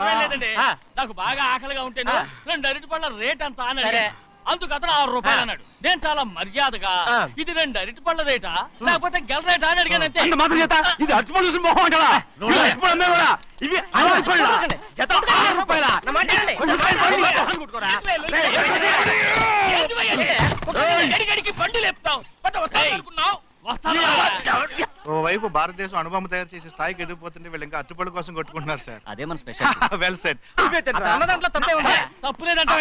లేదండి, నాకు బాగా ఆకలిగా ఉంటేను 2 అరటిపళ్ళ రేట్ అంతా అన్నాడు. అందుకు అతను 6 రూపాయలు అన్నాడు. నేను చాలా మర్యాదగా ఇది 2 అరటిపళ్ళ రేటా లేకపోతే గెల రేటా అని అడిగానంతే. ఇది అరటిపళ్ళు చూసి మొహం అంటారా? బండి లేపుతావు. ఓవైపు భారతదేశం అనుభవం తయారు చేసే స్థాయికి ఎదిగిపోతుంటే వీళ్ళు ఇంకా అరటిపళ్ళ కోసం కొట్టుకుంటున్నారు సార్. అదే మన స్పెషల్. Well said. తప్పు లేదంటే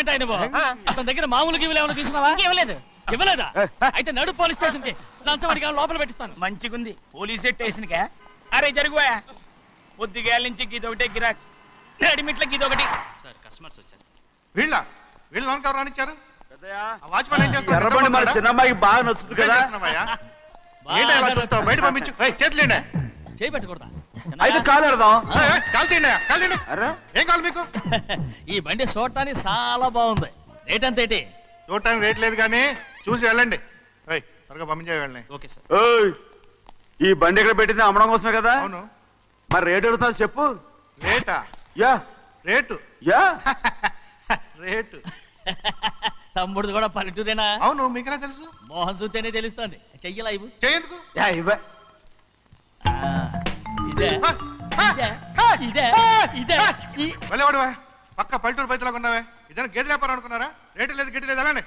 అతని దగ్గర మామూలు గివ్వులు ఏమైనా తీసుకున్నావా? ఇవ్వలేదా? అయితే నడు పోలీస్ స్టేషన్ కి లంచం అడిగా లోపల పెట్టిస్తాను. మంచిగుంది పోలీస్ స్టేషన్ కా. అరే జరుగుయా, పొద్దుగాల నుంచి గీదొకటే గిరాక్, నడిమిట్లకి ఇదొకటి. సార్ కస్టమర్స్ వచ్చారు. వీళ్ళ లోన్ కవర్ రానిచ్చారు. వాచ్మెన్ ఏం చేస్తాడు? ఎర్రబండి మన చిన్నమ్మాయికి బాగా నచ్చుతుంది కదా. బయట పంపించు. చేతులేండి. చేయి పెట్టకూడదా? అయితే కాలు ఎడదాం. ఏం కావాలి మీకు? ఈ బండి చూడటానికి చాలా బాగుంది. రేట్ అంత ఏంటి? చూడటానికి రేట్ లేదు కానీ చూసి వెళ్ళండి. త్వరగా పంపించే వెళ్ళండి. Okay sir. ఈ బండి ఇక్కడ పెట్టింది అమ్మడం కోసమే కదా. అవును. మరి రేట్ అడుగుతా చెప్పు. రేటా? Yeah rate. Yeah rate. తమ్ముడు కూడా పల్లెటూరేనా? అవును. మీకెలా తెలుసు? మోహన్ చూస్తేనే తెలుస్తుంది. చెయ్యలా ఇవ్వు. చేయందుకు? వెళ్ళేవాడు పక్క పల్లెటూరు బయటలాగా ఉన్నావే. ఇదే గేదె వ్యాపారం అనుకున్నారా? రేటు లేదు గిట్టు లేదు అలానే.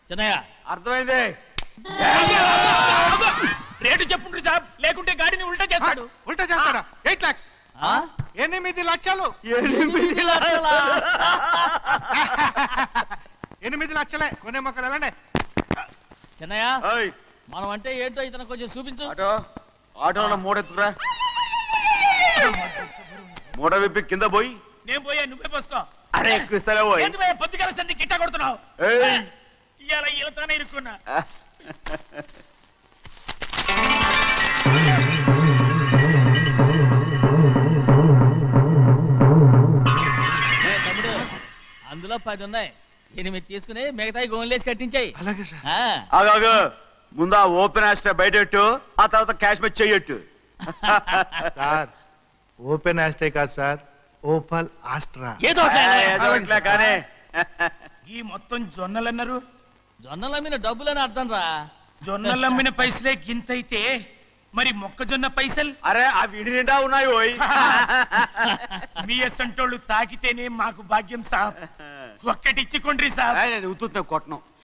చిన్నయ్య అర్థమైంది. రేటు చెప్పుండ్రు సాబ్, లేకుంటే గాడిని ఉల్టా చేస్తాడు. ఉల్టా చేస్తాడా? 8 lakhs. 8 లక్షలు. 8 లక్షలే. కొనే మొక్కలు వెళ్ళండి. చిన్నయ్య మనం అంటే ఏంటో ఇతను కొంచెం చూపించు. ఆటోలో మూడెత్తురా. మూడ విప్పి కింద పోయి. నేను పోయా, నువ్వే పోసుకో. అరే ఎక్కువ ఇస్తాలే పోయి. పొద్దుగాల సంధి గిట్ట కొడుతున్నావు. ఇవాళ ఈలతోనే ఇరుక్కున్నా. తమ్ముడు అందులో 10 ఉన్నాయి. 8 తీసుకుని మిగతాయి గోన్లేసి కట్టించాయి. అలాగే సార్. ఆగాగు, ముందు ఆ ఓపెన్ ఆస్ట్రా బయటెట్టు, ఆ తర్వాత క్యాష్ మెచ్ చెయ్యట్టు. సార్ ఓపెన్ ఆస్ట్రే కాదు సార్, ఓపల్ ఆస్ట్రా. ఏదో కానీ ఈ మొత్తం జొన్నలన్నారు. జొన్నలు అమ్మిన డబ్బులని అర్థం రా. జొన్నలు అమ్మిన పైసలే గింతైతే మరి మొక్కజొన్న పైసలు? అరే ఆ విడి నిండా ఉన్నాయి. మీ అసంటోళ్ళు తాకితేనే మాకు భాగ్యం సాబ్. ఒక్కటిచ్చుకోండి సాబ్. ఉత్తున్నా కొట్టను.